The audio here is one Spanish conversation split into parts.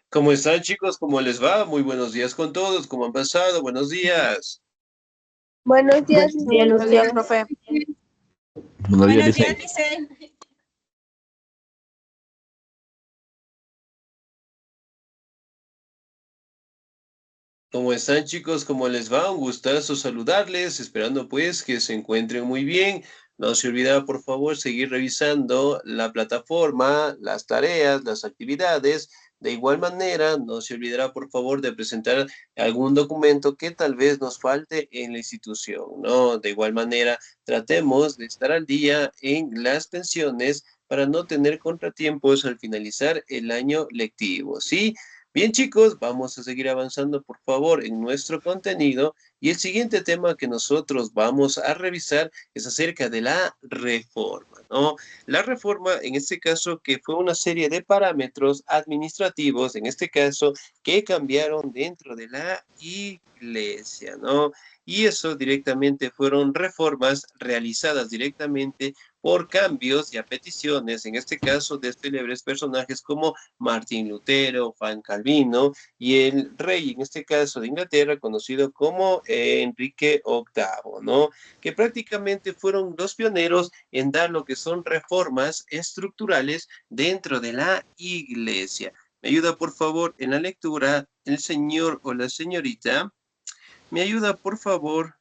¿Cómo están, chicos? ¿Cómo les va? Muy buenos días con todos. ¿Cómo han pasado? Buenos días. Buenos días, Buenos días, licenciado. buenos días, profe. Buenos días, Buenos días, Licey. Licey. ¿Cómo están, chicos? ¿Cómo les va? Un gustazo saludarles, esperando pues que se encuentren muy bien. No se olvida, por favor, seguir revisando la plataforma, las tareas, las actividades. De igual manera, no se olvidará, por favor, de presentar algún documento que tal vez nos falte en la institución, ¿no? De igual manera, tratemos de estar al día en las pensiones para no tener contratiempos al finalizar el año lectivo, ¿sí? Bien, chicos, vamos a seguir avanzando, por favor, en nuestro contenido. Y el siguiente tema que nosotros vamos a revisar es acerca de la reforma, ¿no? La reforma, en este caso, que fue una serie de parámetros administrativos, en este caso, que cambiaron dentro de la iglesia, ¿no? Y eso directamente fueron reformas realizadas directamente por cambios y a peticiones, en este caso, de célebres personajes como Martín Lutero, Juan Calvino y el rey, en este caso de Inglaterra, conocido como Enrique VIII, ¿no? Que prácticamente fueron los pioneros en dar lo que son reformas estructurales dentro de la iglesia. ¿Me ayuda, por favor, en la lectura el señor o la señorita? ¿Me ayuda, por favor,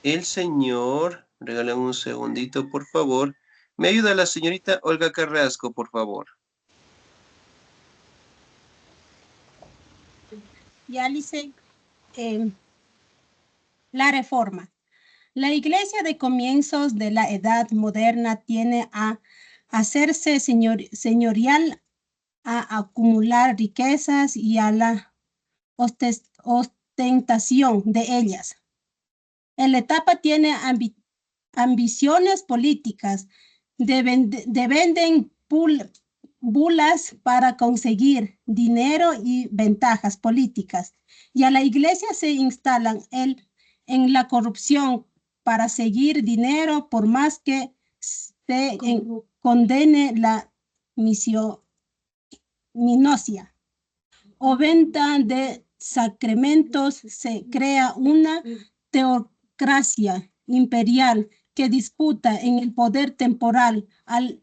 el señor? Regálame un segundito, por favor. ¿Me ayuda la señorita Olga Carrasco, por favor? Ya, Licey. La reforma. La iglesia de comienzos de la edad moderna tiene a hacerse señorial, a acumular riquezas y a la ostentación de ellas. En la etapa tiene ambiciones políticas, venden bulas para conseguir dinero y ventajas políticas. Y a la iglesia se instalan en la corrupción para seguir dinero por más que se condene la minosia o venta de sacramentos. Se crea una teocracia imperial que disputa en el poder temporal al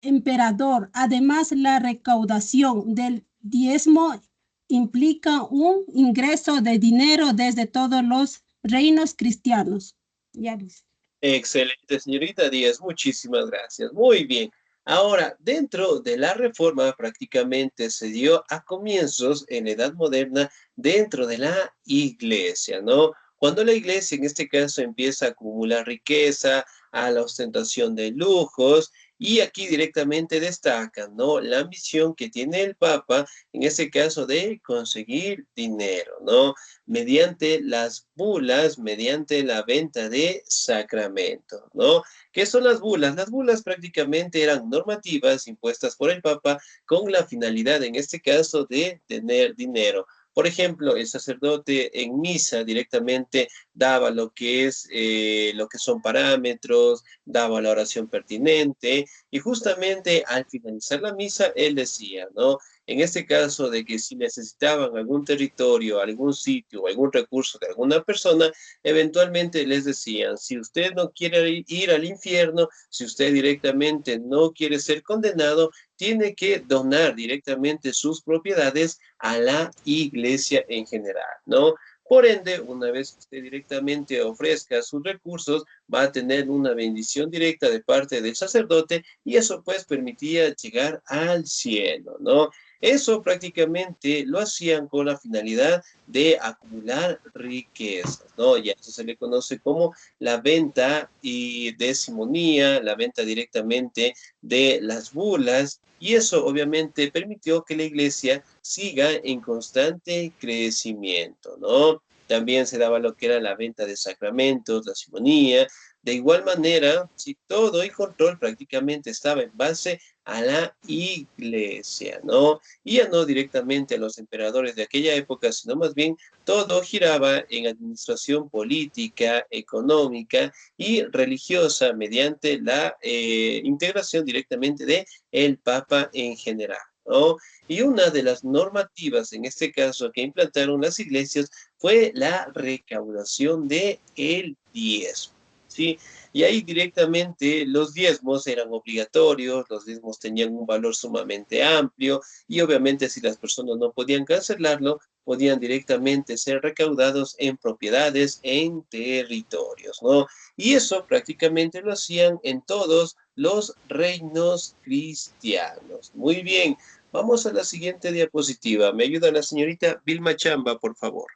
emperador. Además, la recaudación del diezmo implica un ingreso de dinero desde todos los reinos cristianos. Ya, Luis. Excelente, señorita Díaz, muchísimas gracias. Muy bien. Ahora, dentro de la reforma prácticamente se dio a comienzos en la Edad Moderna dentro de la iglesia, ¿no? Cuando la iglesia en este caso empieza a acumular riqueza, a la ostentación de lujos, y aquí directamente destacan, ¿no? La ambición que tiene el Papa, en este caso de conseguir dinero, ¿no? Mediante las bulas, mediante la venta de sacramentos, ¿no? ¿Qué son las bulas? Las bulas prácticamente eran normativas impuestas por el Papa con la finalidad, en este caso, de tener dinero. Por ejemplo, el sacerdote en misa directamente daba lo que son parámetros, daba la oración pertinente y justamente al finalizar la misa él decía, ¿no? En este caso de que si necesitaban algún territorio, algún sitio o algún recurso de alguna persona, eventualmente les decían, si usted no quiere ir al infierno, si usted directamente no quiere ser condenado, tiene que donar directamente sus propiedades a la iglesia en general, ¿no? Por ende, una vez que usted directamente ofrezca sus recursos, va a tener una bendición directa de parte del sacerdote y eso pues permitía llegar al cielo, ¿no? Eso prácticamente lo hacían con la finalidad de acumular riquezas, ¿no? Y a eso se le conoce como la venta y de simonía, la venta directamente de las bulas, y eso obviamente permitió que la iglesia siga en constante crecimiento, ¿no? También se daba lo que era la venta de sacramentos, la simonía. De igual manera, si todo el control prácticamente estaba en base a la iglesia, ¿no? Y ya no directamente a los emperadores de aquella época, sino más bien todo giraba en administración política, económica y religiosa mediante la integración directamente de el Papa en general, ¿no? Y una de las normativas, en este caso, que implantaron las iglesias fue la recaudación de el diezmo, ¿sí? Y ahí directamente los diezmos eran obligatorios, los diezmos tenían un valor sumamente amplio y obviamente si las personas no podían cancelarlo, podían directamente ser recaudados en propiedades, en territorios, ¿no? Y eso prácticamente lo hacían en todos los reinos cristianos. Muy bien, vamos a la siguiente diapositiva. ¿Me ayuda la señorita Vilma Chamba, por favor?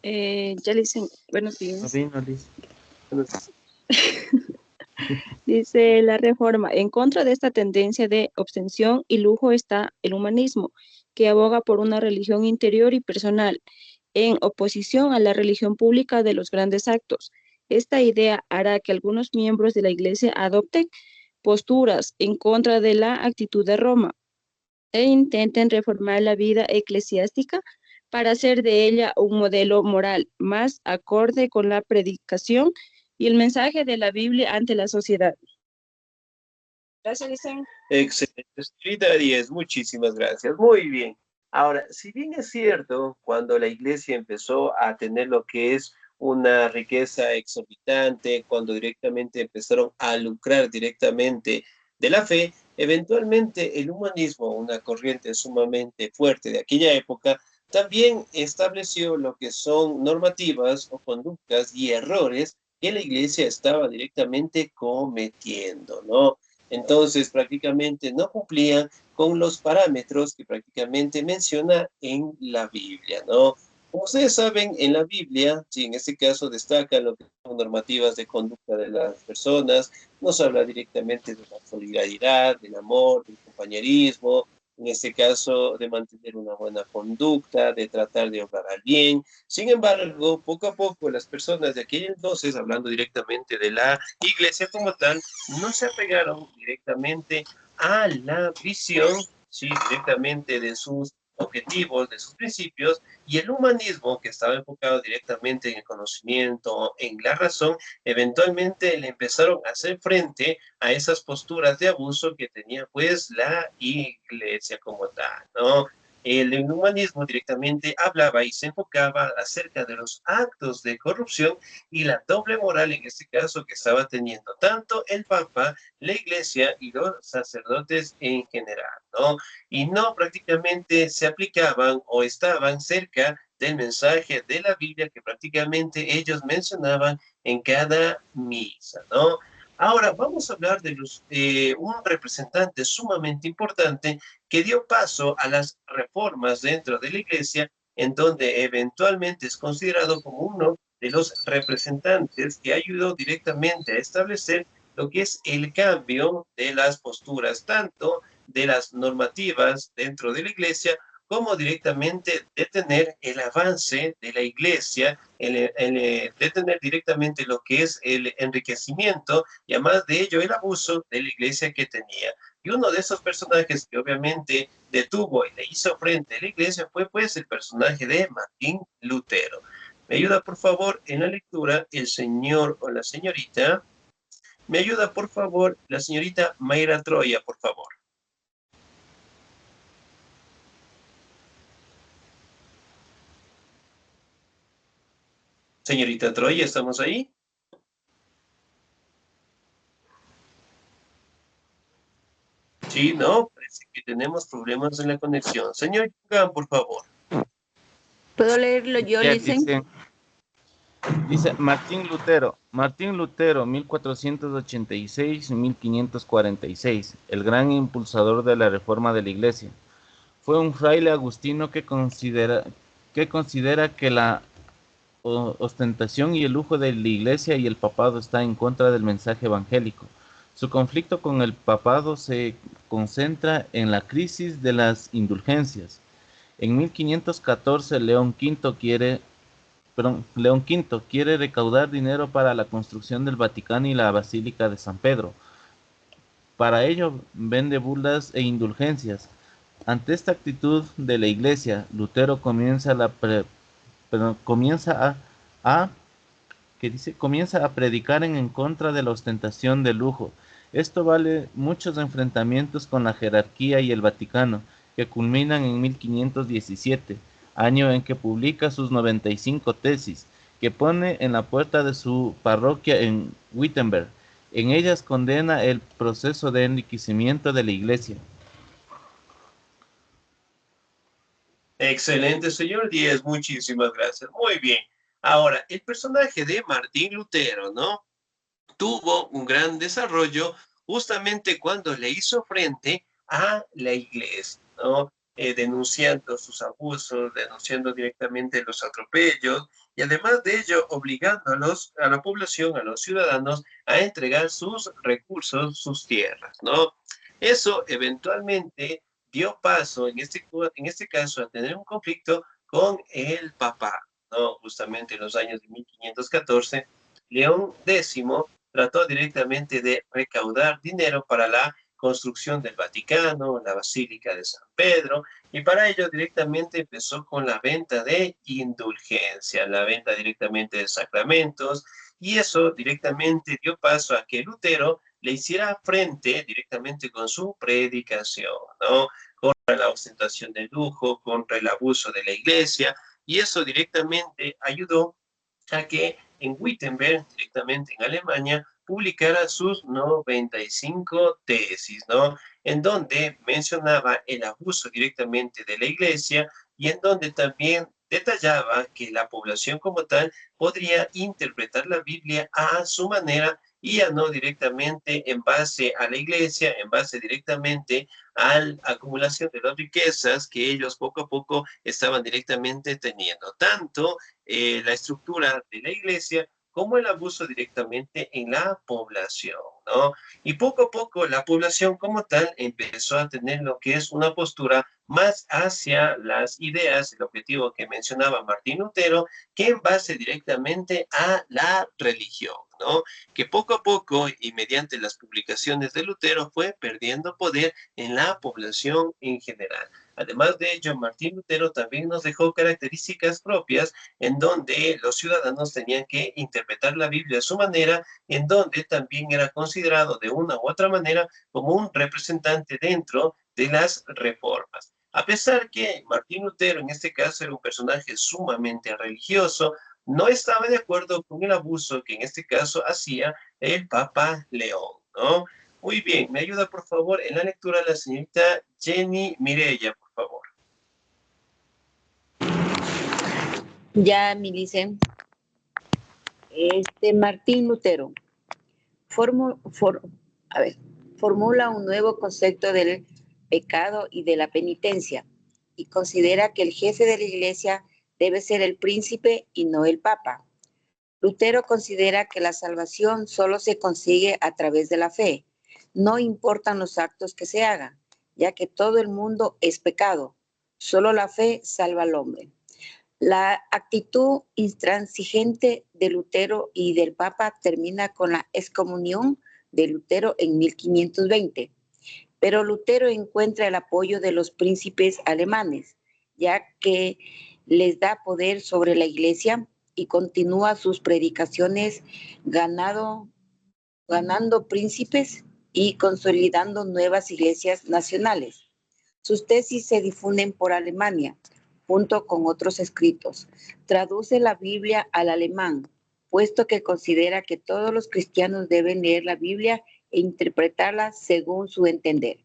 Ya le dicen, buenos días. No dice. Dice la reforma, en contra de esta tendencia de obsesión y lujo está el humanismo, que aboga por una religión interior y personal, en oposición a la religión pública de los grandes actos. Esta idea hará que algunos miembros de la Iglesia adopten posturas en contra de la actitud de Roma e intenten reformar la vida eclesiástica para hacer de ella un modelo moral más acorde con la predicación y el mensaje de la Biblia ante la sociedad. Gracias, Licen. Excelente, señorita Díez, muchísimas gracias. Muy bien. Ahora, si bien es cierto, cuando la iglesia empezó a tener lo que es una riqueza exorbitante, cuando directamente empezaron a lucrar directamente de la fe, eventualmente el humanismo, una corriente sumamente fuerte de aquella época, también estableció lo que son normativas o conductas y errores que la iglesia estaba directamente cometiendo, ¿no? Entonces, prácticamente no cumplían con los parámetros que prácticamente menciona en la Biblia, ¿no? Como ustedes saben, en la Biblia, sí, en este caso destaca lo que son normativas de conducta de las personas, nos habla directamente de la solidaridad, del amor, del compañerismo, en este caso de mantener una buena conducta, de tratar de obrar al bien. Sin embargo, poco a poco las personas de aquel entonces, hablando directamente de la iglesia como tal, no se apegaron directamente a la visión, sí, directamente de sus objetivos, de sus principios, y el humanismo, que estaba enfocado directamente en el conocimiento, en la razón, eventualmente le empezaron a hacer frente a esas posturas de abuso que tenía pues la iglesia como tal, ¿no? El humanismo directamente hablaba y se enfocaba acerca de los actos de corrupción y la doble moral en este caso que estaba teniendo tanto el Papa, la Iglesia y los sacerdotes en general, ¿no? Y no prácticamente se aplicaban o estaban cerca del mensaje de la Biblia que prácticamente ellos mencionaban en cada misa, ¿no? Ahora vamos a hablar de un representante sumamente importante que dio paso a las reformas dentro de la Iglesia, en donde eventualmente es considerado como uno de los representantes que ayudó directamente a establecer lo que es el cambio de las posturas, tanto de las normativas dentro de la iglesia, como directamente detener el avance de la iglesia, detener directamente lo que es el enriquecimiento y además de ello el abuso de la iglesia que tenía. Y uno de esos personajes que obviamente detuvo y le hizo frente a la iglesia fue pues el personaje de Martín Lutero. ¿Me ayuda, por favor, en la lectura el señor o la señorita? ¿Me ayuda, por favor, la señorita Mayra Troya, por favor? Señorita Troya, ¿estamos ahí? Sí, no, parece que tenemos problemas en la conexión. Señor Yugan, por favor. ¿Puedo leerlo yo, Ya Licen? dice Martín Lutero, 1486-1546, el gran impulsador de la reforma de la Iglesia. Fue un fraile agustino que considera que la ostentación y el lujo de la Iglesia y el papado está en contra del mensaje evangélico. Su conflicto con el papado se concentra en la crisis de las indulgencias. En 1514, León V quiere León V quiere recaudar dinero para la construcción del Vaticano y la Basílica de San Pedro. Para ello vende bulas e indulgencias. Ante esta actitud de la Iglesia, Lutero comienza comienza a predicar en contra de la ostentación del lujo. Esto vale muchos enfrentamientos con la jerarquía y el Vaticano, que culminan en 1517, año en que publica sus 95 tesis, que pone en la puerta de su parroquia en Wittenberg. En ellas condena el proceso de enriquecimiento de la Iglesia. Excelente, señor Díez, muchísimas gracias. Muy bien. Ahora, el personaje de Martín Lutero, ¿no? Tuvo un gran desarrollo justamente cuando le hizo frente a la iglesia, ¿no? Denunciando sus abusos, denunciando directamente los atropellos y además de ello obligándolos a la población, a los ciudadanos, a entregar sus recursos, sus tierras, ¿no? Eso eventualmente dio paso, en este caso, a tener un conflicto con el Papa, ¿no? Justamente en los años de 1514, León X trató directamente de recaudar dinero para la construcción del Vaticano, la Basílica de San Pedro, y para ello directamente empezó con la venta de indulgencia, la venta directamente de sacramentos, y eso directamente dio paso a que Lutero le hiciera frente directamente con su predicación, ¿no? Contra la ostentación del lujo, contra el abuso de la iglesia, y eso directamente ayudó a que en Wittenberg, directamente en Alemania, publicara sus 95 tesis, ¿no? En donde mencionaba el abuso directamente de la iglesia y en donde también detallaba que la población como tal podría interpretar la Biblia a su manera y ya no directamente en base a la iglesia, en base directamente a la acumulación de las riquezas que ellos poco a poco estaban directamente teniendo. Tanto la estructura de la iglesia como el abuso directamente en la población, ¿no? Y poco a poco la población como tal empezó a tener lo que es una postura más hacia las ideas, el objetivo que mencionaba Martín Lutero, que en base directamente a la religión, ¿no? Que poco a poco y mediante las publicaciones de Lutero fue perdiendo poder en la población en general. Además de ello, Martín Lutero también nos dejó características propias en donde los ciudadanos tenían que interpretar la Biblia a su manera, en donde también era considerado de una u otra manera como un representante dentro de las reformas. A pesar que Martín Lutero en este caso era un personaje sumamente religioso, no estaba de acuerdo con el abuso que en este caso hacía el Papa León, ¿no? Muy bien, me ayuda por favor en la lectura la señorita Jenny Mireya, por favor. Ya, Milice. Martín Lutero formula un nuevo concepto del pecado y de la penitencia y considera que el jefe de la iglesia debe ser el príncipe y no el papa. Lutero considera que la salvación solo se consigue a través de la fe. No importan los actos que se hagan, ya que todo el mundo es pecado. Solo la fe salva al hombre. La actitud intransigente de Lutero y del Papa termina con la excomunión de Lutero en 1520. Pero Lutero encuentra el apoyo de los príncipes alemanes, ya que les da poder sobre la iglesia y continúa sus predicaciones ganando príncipes y consolidando nuevas iglesias nacionales. Sus tesis se difunden por Alemania, junto con otros escritos. Traduce la Biblia al alemán, puesto que considera que todos los cristianos deben leer la Biblia e interpretarla según su entender.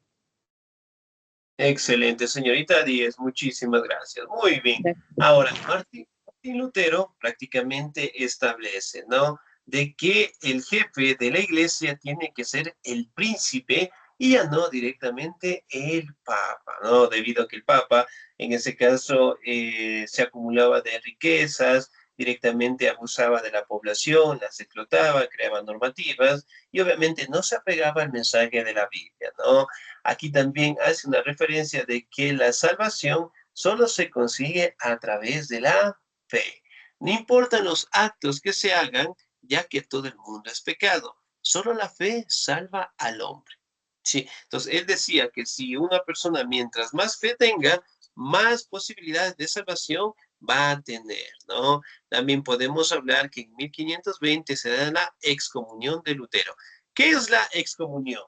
Excelente, señorita Díez, muchísimas gracias. Muy bien. Ahora, Martín Lutero prácticamente establece, ¿no? De que el jefe de la iglesia tiene que ser el príncipe y ya no directamente el papa, ¿no? Debido a que el papa, en ese caso, se acumulaba de riquezas, directamente abusaba de la población, las explotaba, creaba normativas y obviamente no se apegaba al mensaje de la Biblia, ¿no? Aquí también hace una referencia de que la salvación solo se consigue a través de la fe. No importan los actos que se hagan, ya que todo el mundo es pecado. Solo la fe salva al hombre. Sí, entonces él decía que si una persona mientras más fe tenga, más posibilidades de salvación va a tener, ¿no? También podemos hablar que en 1520 se da la excomunión de Lutero. ¿Qué es la excomunión?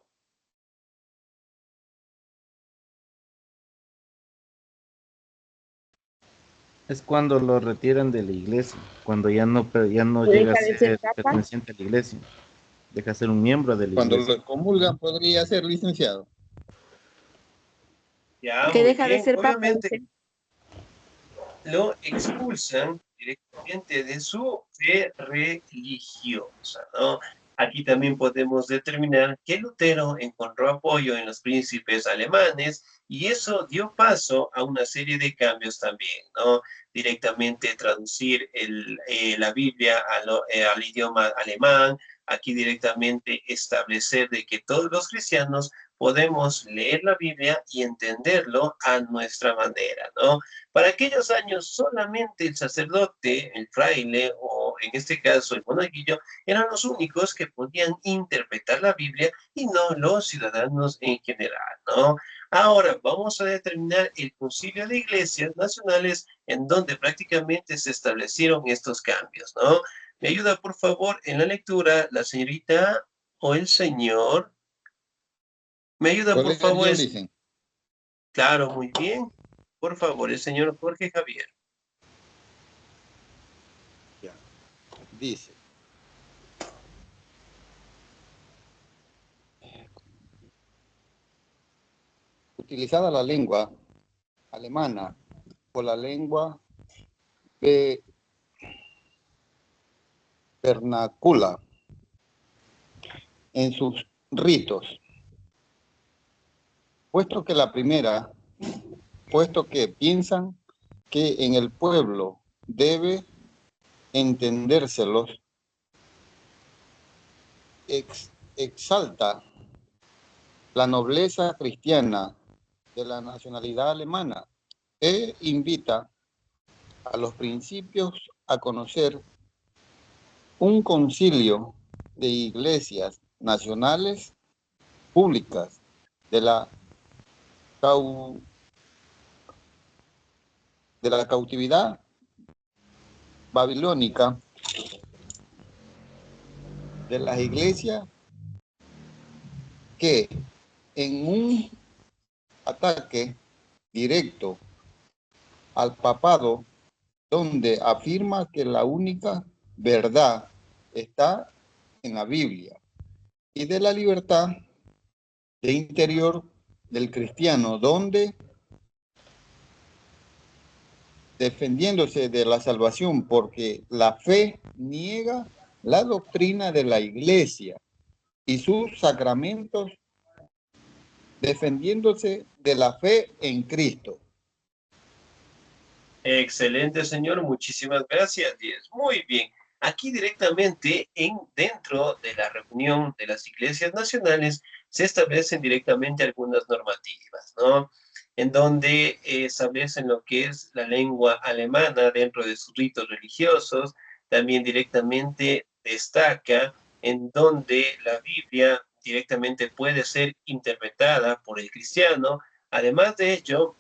Es cuando lo retiran de la iglesia, cuando ya no ¿Se llega a deja de ser ser papa? perteneciente a la iglesia, deja de ser un miembro de la Cuando iglesia. lo comulgan podría ser licenciado. Ya, Que muy deja de bien. ser papa, Obviamente dice. lo expulsan directamente de su fe religiosa, ¿no? Aquí también podemos determinar que Lutero encontró apoyo en los príncipes alemanes y eso dio paso a una serie de cambios también, ¿no? Directamente traducir la Biblia al idioma alemán, aquí directamente establecer de que todos los cristianos podemos leer la Biblia y entenderlo a nuestra manera, ¿no? Para aquellos años solamente el sacerdote, el fraile o en este caso el monaguillo eran los únicos que podían interpretar la Biblia y no los ciudadanos en general, ¿no? Ahora vamos a determinar el Concilio de Iglesias Nacionales en donde prácticamente se establecieron estos cambios, ¿no? Me ayuda por favor en la lectura la señorita o el señor. Me ayuda por favor. Olegario dicen. Claro, muy bien. Por favor, el señor Jorge Javier. Ya. Dice. Utilizada la lengua alemana o la lengua vernácula en sus ritos, puesto que piensan que en el pueblo debe entendérselos, exalta la nobleza cristiana de la nacionalidad alemana e invita a los principios a conocer un concilio de iglesias nacionales públicas de la cautividad babilónica de las iglesias que en un ataque directo al papado, donde afirma que la única verdad está en la Biblia, y de la libertad de interior del cristiano, donde defendiéndose de la salvación, porque la fe niega la doctrina de la iglesia y sus sacramentos, defendiéndose de la fe en Cristo. Excelente, señor. Muchísimas gracias. Muy bien. Aquí directamente dentro de la reunión de las iglesias nacionales se establecen directamente algunas normativas, ¿no? En donde establecen lo que es la lengua alemana dentro de sus ritos religiosos. También directamente destaca en donde la Biblia directamente puede ser interpretada por el cristiano. Además de ello,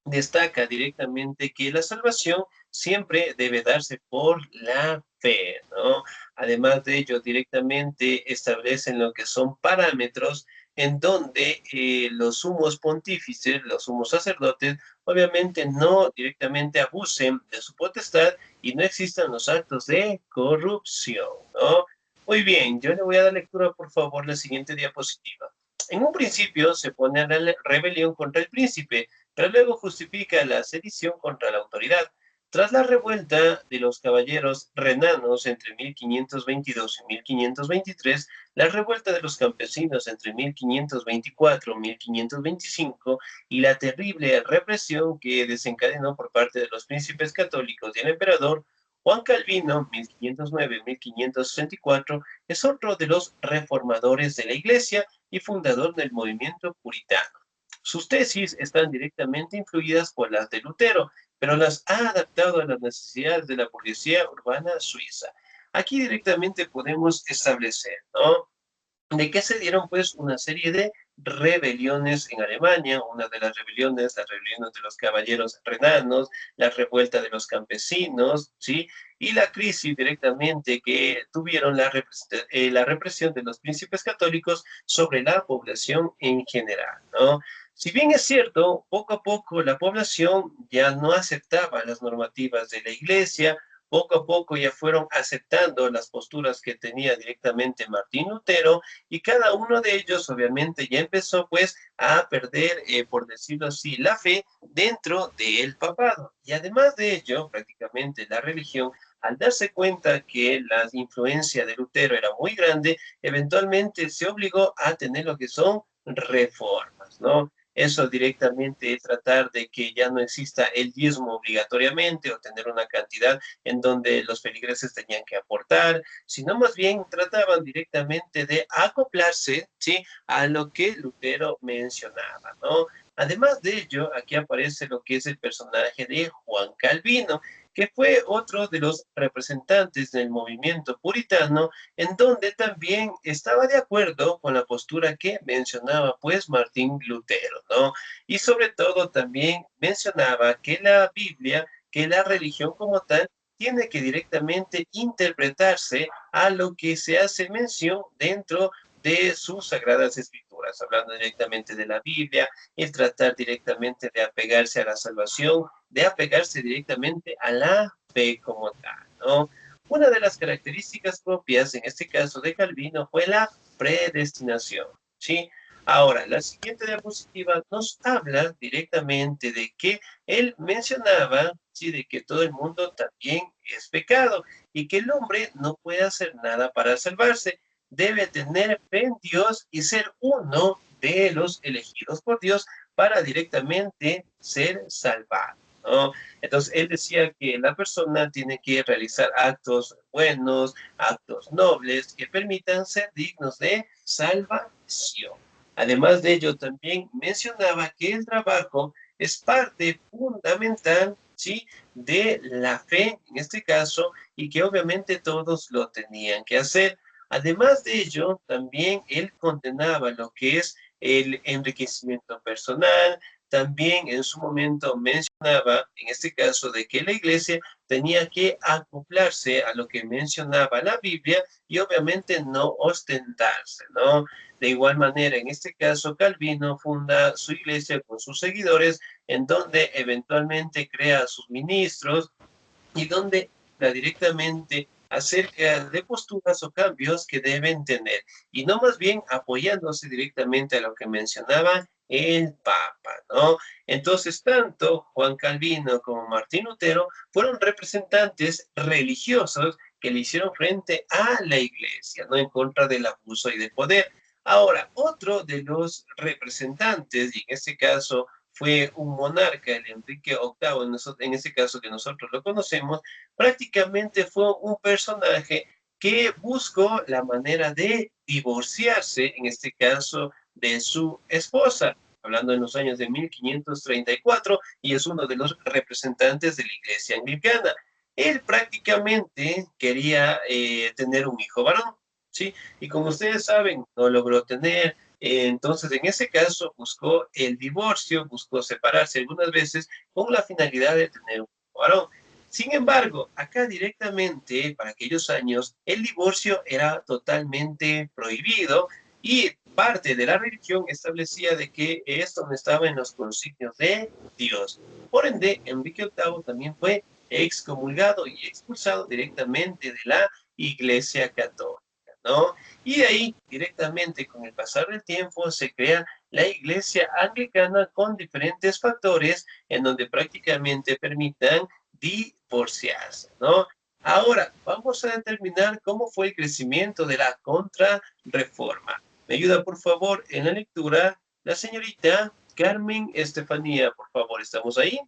destaca directamente que la salvación siempre debe darse por la fe, ¿no? Además de ello, directamente establecen lo que son parámetros en donde los sumos pontífices, los sumos sacerdotes, obviamente no directamente abusen de su potestad y no existan los actos de corrupción, ¿no? Muy bien, yo le voy a dar lectura, por favor, la siguiente diapositiva. En un principio se pone a la rebelión contra el príncipe, pero luego justifica la sedición contra la autoridad. Tras la revuelta de los caballeros renanos entre 1522 y 1523, la revuelta de los campesinos entre 1524 y 1525 y la terrible represión que desencadenó por parte de los príncipes católicos y el emperador, Juan Calvino, 1509-1564, es otro de los reformadores de la Iglesia y fundador del movimiento puritano. Sus tesis están directamente influidas por las de Lutero, pero las ha adaptado a las necesidades de la burguesía urbana suiza. Aquí directamente podemos establecer, ¿no? De que se dieron pues una serie de rebeliones en Alemania, una de las rebeliones de los caballeros renanos, la revuelta de los campesinos, ¿sí? Y la crisis directamente que tuvieron la represión de los príncipes católicos sobre la población en general, ¿no? Si bien es cierto, poco a poco la población ya no aceptaba las normativas de la iglesia, poco a poco ya fueron aceptando las posturas que tenía directamente Martín Lutero, y cada uno de ellos obviamente ya empezó pues a perder, por decirlo así, la fe dentro del papado. Y además de ello, prácticamente la religión, al darse cuenta que la influencia de Lutero era muy grande, eventualmente se obligó a tener lo que son reformas, ¿no? Eso directamente es tratar de que ya no exista el diezmo obligatoriamente o tener una cantidad en donde los feligreses tenían que aportar, sino más bien trataban directamente de acoplarse, ¿sí?, a lo que Lutero mencionaba, ¿no? Además de ello, aquí aparece lo que es el personaje de Juan Calvino, que fue otro de los representantes del movimiento puritano, en donde también estaba de acuerdo con la postura que mencionaba pues Martín Lutero, ¿no? Y sobre todo también mencionaba que la Biblia, que la religión como tal, tiene que directamente interpretarse a lo que se hace mención dentro de sus sagradas escrituras, hablando directamente de la Biblia, el tratar directamente de apegarse a la salvación, de apegarse directamente a la fe como tal, ¿no? Una de las características propias, en este caso de Calvino, fue la predestinación, ¿sí? Ahora, la siguiente diapositiva nos habla directamente de que él mencionaba, sí, de que todo el mundo también es pecado y que el hombre no puede hacer nada para salvarse. Debe tener fe en Dios y ser uno de los elegidos por Dios para directamente ser salvado, ¿no? Entonces, él decía que la persona tiene que realizar actos buenos, actos nobles, que permitan ser dignos de salvación. Además de ello, también mencionaba que el trabajo es parte fundamental, ¿sí?, de la fe, en este caso, y que obviamente todos lo tenían que hacer. Además de ello, también él condenaba lo que es el enriquecimiento personal, también en su momento mencionaba, en este caso, de que la iglesia tenía que acoplarse a lo que mencionaba la Biblia y obviamente no ostentarse, ¿no? De igual manera, en este caso, Calvino funda su iglesia con sus seguidores, en donde eventualmente crea a sus ministros y donde habla directamente acerca de posturas o cambios que deben tener, y no más bien apoyándose directamente a lo que mencionaba el Papa, ¿no? Entonces, tanto Juan Calvino como Martín Lutero fueron representantes religiosos que le hicieron frente a la iglesia, ¿no?, en contra del abuso y del poder. Ahora, otro de los representantes, y en este caso fue un monarca, el Enrique VIII, en ese caso que nosotros lo conocemos, prácticamente fue un personaje que buscó la manera de divorciarse, en este caso, de su esposa, hablando en los años de 1534, y es uno de los representantes de la iglesia anglicana. Él prácticamente quería tener un hijo varón, ¿sí? Y como ustedes saben, no logró tener. Entonces, en ese caso, buscó el divorcio, buscó separarse algunas veces con la finalidad de tener un varón. Sin embargo, acá directamente, para aquellos años, el divorcio era totalmente prohibido y parte de la religión establecía de que esto no estaba en los consignios de Dios. Por ende, Enrique VIII también fue excomulgado y expulsado directamente de la Iglesia Católica, ¿no? Y de ahí, directamente con el pasar del tiempo, se crea la iglesia anglicana con diferentes factores en donde prácticamente permitan divorciarse, ¿no? Ahora, vamos a determinar cómo fue el crecimiento de la contrarreforma. Me ayuda, por favor, en la lectura la señorita Carmen Estefanía, por favor, ¿estamos ahí?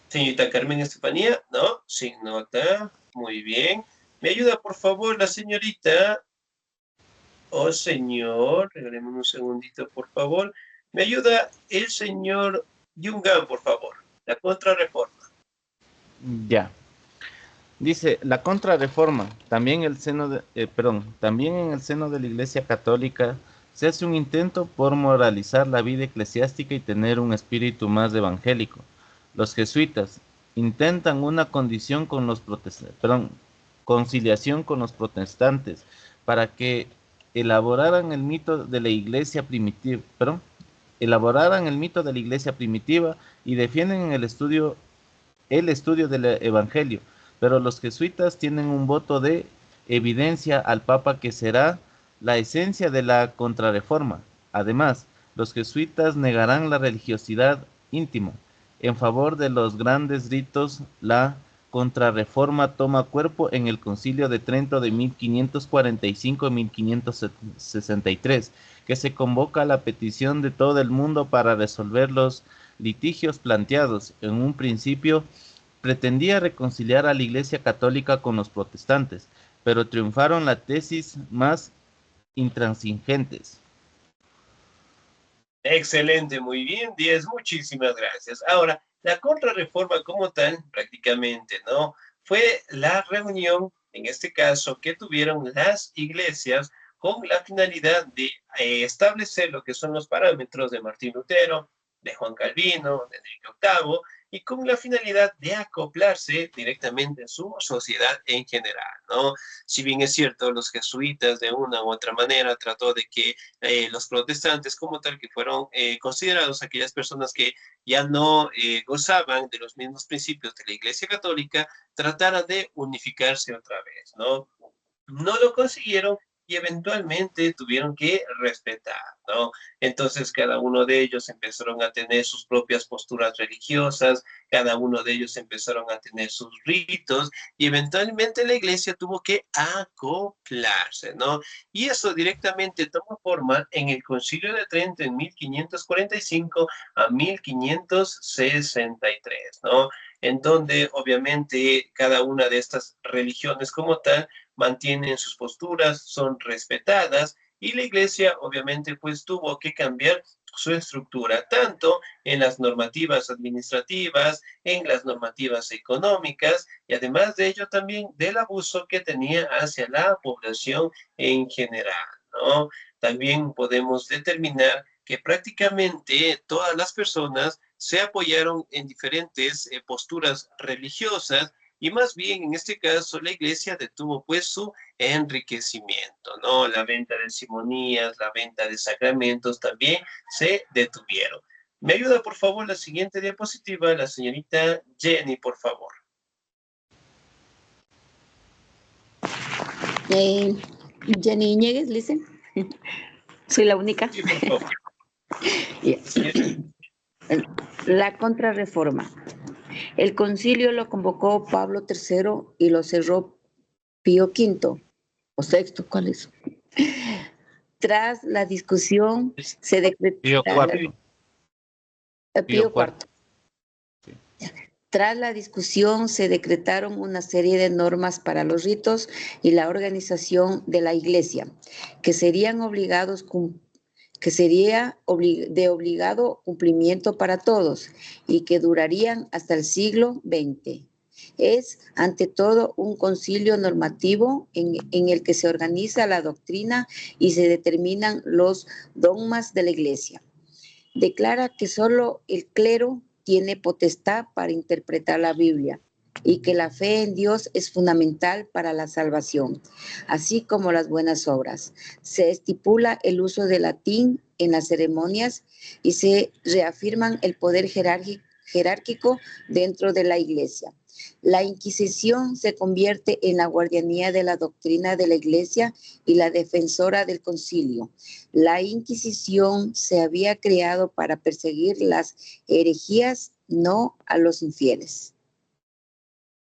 Señorita Carmen Estefanía, ¿no? Sin nota. Muy bien. ¿Me ayuda, por favor, la señorita? Oh, señor, regalemos un segundito, por favor. Me ayuda el señor Yungan, por favor. La contrarreforma. Ya. Dice, la contrarreforma, también también en el seno de la Iglesia Católica se hace un intento por moralizar la vida eclesiástica y tener un espíritu más evangélico. Los jesuitas intentan una conciliación con los protestantes para que elaboraran el mito de la Iglesia primitiva, y defienden el estudio del Evangelio, pero los jesuitas tienen un voto de evidencia al Papa que será la esencia de la contrarreforma. Además, los jesuitas negarán la religiosidad íntima. En favor de los grandes ritos, la contrarreforma toma cuerpo en el Concilio de Trento de 1545 y 1563, que se convoca a la petición de todo el mundo para resolver los litigios planteados. En un principio pretendía reconciliar a la Iglesia Católica con los protestantes, pero triunfaron las tesis más intransigentes. Excelente, muy bien, 10, muchísimas gracias. Ahora, la contrarreforma como tal, prácticamente, ¿no? Fue la reunión, en este caso, que tuvieron las iglesias con la finalidad de establecer lo que son los parámetros de Martín Lutero, de Juan Calvino, de Enrique VIII, y con la finalidad de acoplarse directamente a su sociedad en general, ¿no? Si bien es cierto, los jesuitas de una u otra manera trató de que los protestantes como tal, que fueron considerados aquellas personas que ya no gozaban de los mismos principios de la Iglesia Católica, trataran de unificarse otra vez, ¿no? No lo consiguieron y eventualmente tuvieron que respetar, ¿no? Entonces cada uno de ellos empezaron a tener sus propias posturas religiosas, cada uno de ellos empezaron a tener sus ritos y eventualmente la iglesia tuvo que acoplarse, ¿no? Y eso directamente tomó forma en el Concilio de Trento en 1545 a 1563, ¿no? En donde obviamente cada una de estas religiones como tal mantienen sus posturas, son respetadas y la iglesia obviamente pues tuvo que cambiar su estructura, tanto en las normativas administrativas, en las normativas económicas y además de ello también del abuso que tenía hacia la población en general, ¿no? También podemos determinar que prácticamente todas las personas se apoyaron en diferentes posturas religiosas y más bien en este caso la iglesia detuvo pues su enriquecimiento, ¿no? La venta de simonías, la venta de sacramentos también se detuvieron. ¿Me ayuda por favor la siguiente diapositiva, la señorita Jenny, por favor? Jenny Iñiguez, dice. Soy la única. Sí, por favor. La contrarreforma. El concilio lo convocó Pablo III y lo cerró Pío V, o sexto, ¿cuál es? Tras la discusión se decretó... Pío IV. Pío IV. Tras la discusión se decretaron una serie de normas para los ritos y la organización de la iglesia, que serían de obligado cumplimiento para todos y que durarían hasta el siglo XX. Es, ante todo, un concilio normativo en el que se organiza la doctrina y se determinan los dogmas de la iglesia. Declara que solo el clero tiene potestad para interpretar la Biblia y que la fe en Dios es fundamental para la salvación, así como las buenas obras. Se estipula el uso del latín en las ceremonias y se reafirman el poder jerárquico dentro de la iglesia. La Inquisición se convierte en la guardianía de la doctrina de la iglesia y la defensora del concilio. La Inquisición se había creado para perseguir las herejías, no a los infieles.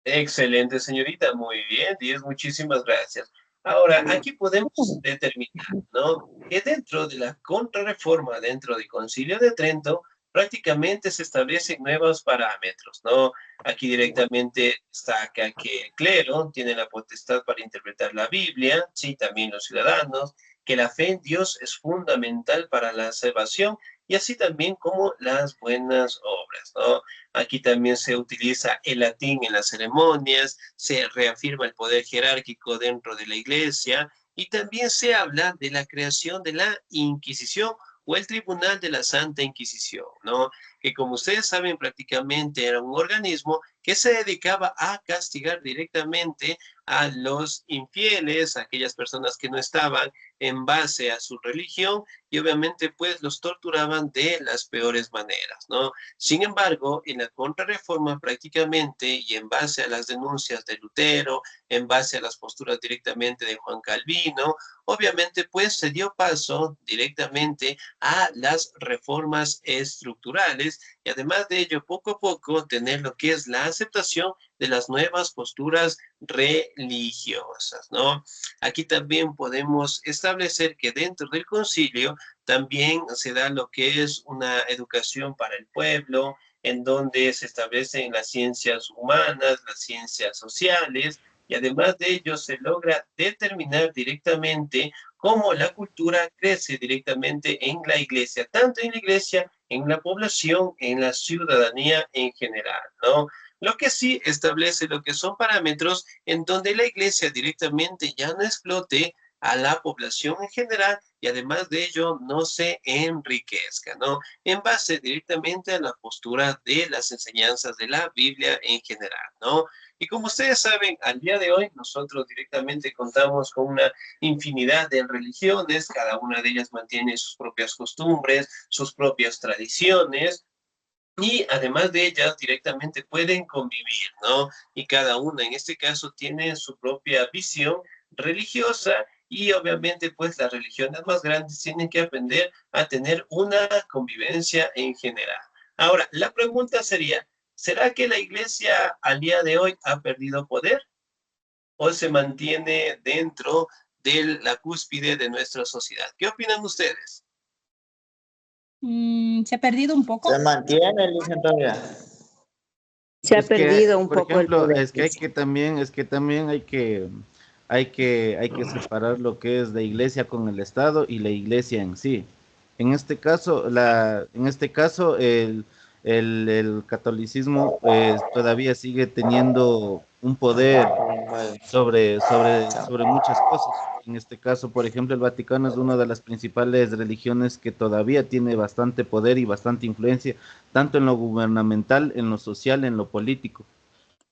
Excelente, señorita, muy bien, 10, muchísimas gracias. Ahora, aquí podemos determinar, ¿no? Que dentro de la contrarreforma, dentro del Concilio de Trento, prácticamente se establecen nuevos parámetros, ¿no? Aquí directamente destaca que el clero tiene la potestad para interpretar la Biblia, sí, también los ciudadanos, que la fe en Dios es fundamental para la salvación y así también como las buenas obras, ¿no? Aquí también se utiliza el latín en las ceremonias, se reafirma el poder jerárquico dentro de la iglesia y también se habla de la creación de la Inquisición o el Tribunal de la Santa Inquisición, ¿no? Que como ustedes saben prácticamente era un organismo que se dedicaba a castigar directamente a los infieles, a aquellas personas que no estaban en base a su religión y obviamente pues los torturaban de las peores maneras, ¿no? Sin embargo, en la Contrarreforma prácticamente y en base a las denuncias de Lutero, en base a las posturas directamente de Juan Calvino, obviamente pues se dio paso directamente a las reformas estructurales y además de ello poco a poco tener lo que es la aceptación de las nuevas posturas religiosas, ¿no? Aquí también podemos establecer que dentro del concilio también se da lo que es una educación para el pueblo, en donde se establecen las ciencias humanas, las ciencias sociales, y además de ello se logra determinar directamente cómo la cultura crece directamente en la iglesia, tanto en la iglesia, en la población, en la ciudadanía en general, ¿no? Lo que sí establece lo que son parámetros en donde la iglesia directamente ya no explote a la población en general y además de ello no se enriquezca, ¿no? En base directamente a la postura de las enseñanzas de la Biblia en general, ¿no? Y como ustedes saben, al día de hoy nosotros directamente contamos con una infinidad de religiones, cada una de ellas mantiene sus propias costumbres, sus propias tradiciones, y además de ellas directamente pueden convivir, ¿no? Y cada una en este caso tiene su propia visión religiosa y obviamente pues las religiones más grandes tienen que aprender a tener una convivencia en general. Ahora, la pregunta sería, ¿será que la iglesia al día de hoy ha perdido poder o se mantiene dentro de la cúspide de nuestra sociedad? ¿Qué opinan ustedes? Se ha perdido un poco. Se mantiene, Liz todavía. Se ha Es que, perdido un por poco el ejemplo, poder. es que también hay que separar lo que es la iglesia con el Estado y la iglesia en sí. En este caso, el catolicismo todavía sigue teniendo un poder sobre muchas cosas. En este caso, por ejemplo, el Vaticano es una de las principales religiones que todavía tiene bastante poder y bastante influencia, tanto en lo gubernamental, en lo social, en lo político.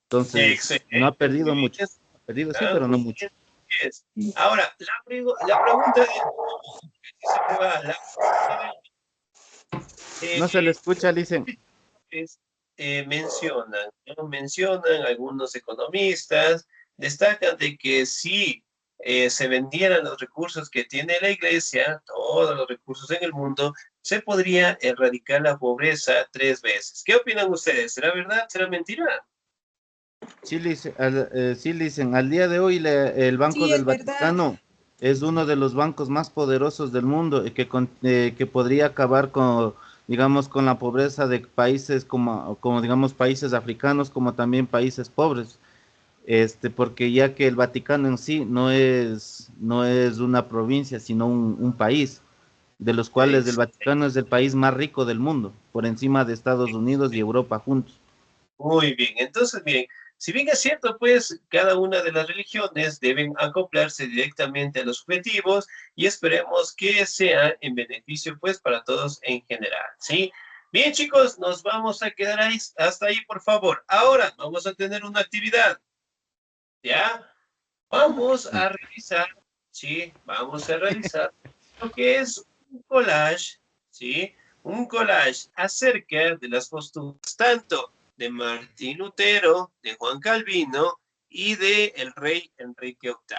Entonces, no ha Excelente, perdido muy mucho. bien. Ha perdido, sí, Ah, pero no muy mucho. bien. Yes. Ahora, la pregunta siempre va, la pregunta No se le de, escucha, dicen. es, mencionan, ¿no? Mencionan algunos economistas, destacan de que si se vendieran los recursos que tiene la iglesia, todos los recursos en el mundo, se podría erradicar la pobreza 3 veces. ¿Qué opinan ustedes? ¿Será verdad? ¿Será mentira? Sí, dicen, al día de hoy el Banco Sí, del es verdad. Vaticano es uno de los bancos más poderosos del mundo y que podría acabar con, digamos, con la pobreza de países como digamos, países africanos, como también países pobres. Porque ya que el Vaticano en sí no es una provincia, sino un país, de los cuales el Vaticano es el país más rico del mundo, por encima de Estados Unidos y Europa juntos. Muy bien, entonces, bien, si bien es cierto, pues cada una de las religiones deben acoplarse directamente a los objetivos y esperemos que sea en beneficio, pues, para todos en general, ¿sí? Bien, chicos, nos vamos a quedar ahí, hasta ahí, por favor. Ahora vamos a tener una actividad, ¿ya? Vamos a realizar, ¿sí? Vamos a realizar lo que es un collage, ¿sí? Un collage acerca de las posturas tanto de Martín Lutero, de Juan Calvino y de el rey Enrique VIII,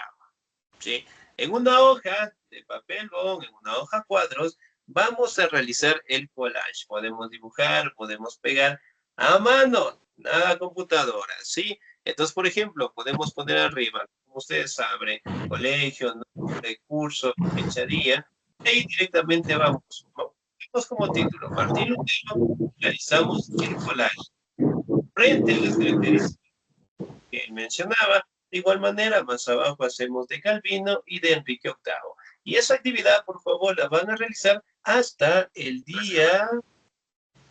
¿sí? En una hoja de papel bond, en una hoja cuadros, vamos a realizar el collage. Podemos dibujar, podemos pegar a mano, nada computadora, ¿sí? Entonces, por ejemplo, podemos poner arriba, como ustedes saben, colegio, nombre, curso, fecha, día, y ahí directamente vamos. Vamos como título, Martín Lutero, realizamos el collage. Frente a las características que él mencionaba, de igual manera, más abajo hacemos de Calvino y de Enrique VIII. Y esa actividad, por favor, la van a realizar hasta el día,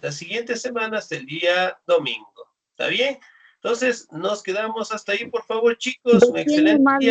la siguiente semana, hasta el día domingo. ¿Está bien? Entonces, nos quedamos hasta ahí, por favor, chicos. Un excelente día.